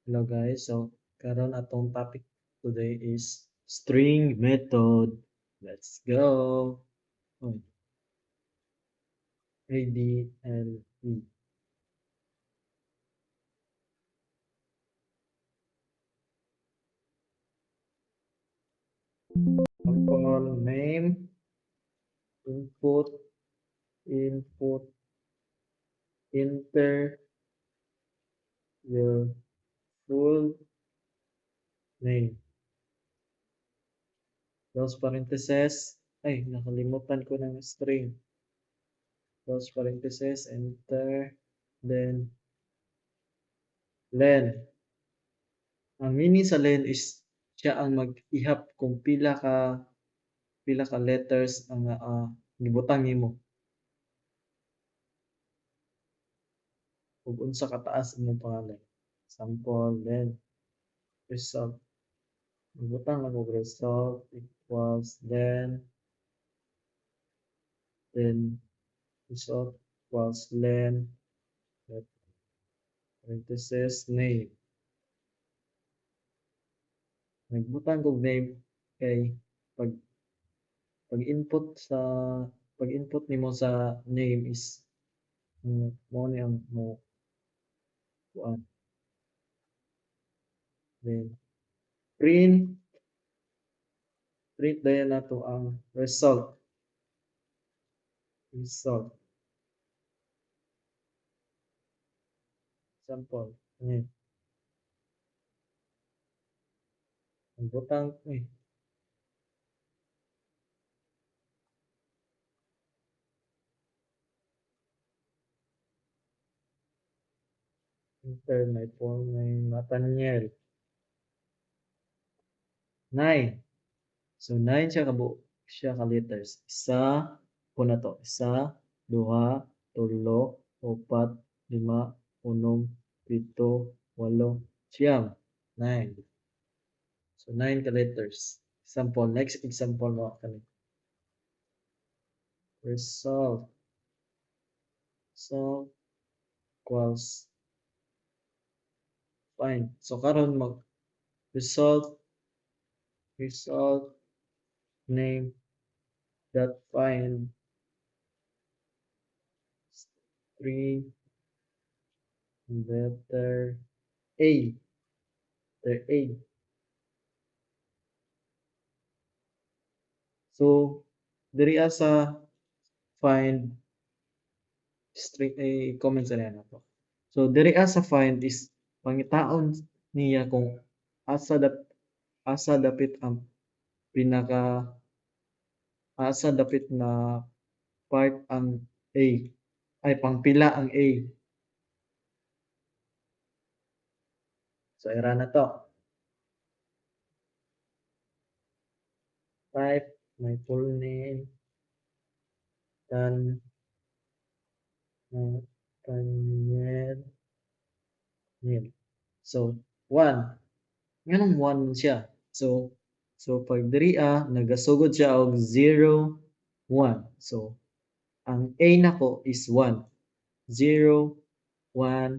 Hello guys, so karon atong topic today is string method. Let's go. Oh, ADLE. Sample name, input, input, enter your full name. Close parentheses. Ay, nakalimutan ko ng string. Close parentheses, enter, then len. Ang meaning sa len is siya ang mag-ihap kung pila ka letters ang gibutang nimo ug unsa kataas imong pangalan. Sample, then result. Gibutang lang og result equals then result equals len parenthesis name. Nagbutang kog name kay pag pag-input sa pag-input nimo sa name is mo ni ang mo kuan. Then print dayon nato ang result sample. Ang butang enter my full name Nathaniel. 9. So 9 siya ka letters. Isa po na to. Isa, duha, tulo, upat, lima, unom, pito, walo, siyam. 9. So 9 ka letters. Example, next example mo kani. Result. So equals fine. So karon mag result name dot find string letter A. Letter A. So diri sa find string comment sa na to. So diri sa find is pangitaon niya kung asa dap asa dapit ang pinaka asa dapit na part ang A ay pangpila ang A. So era na to. Type my full name dan Nathaniel Neil. So 1. Nganong 1 siya? So pag diri nagasugod siya og 0 1. So ang A nako is 1. 0 1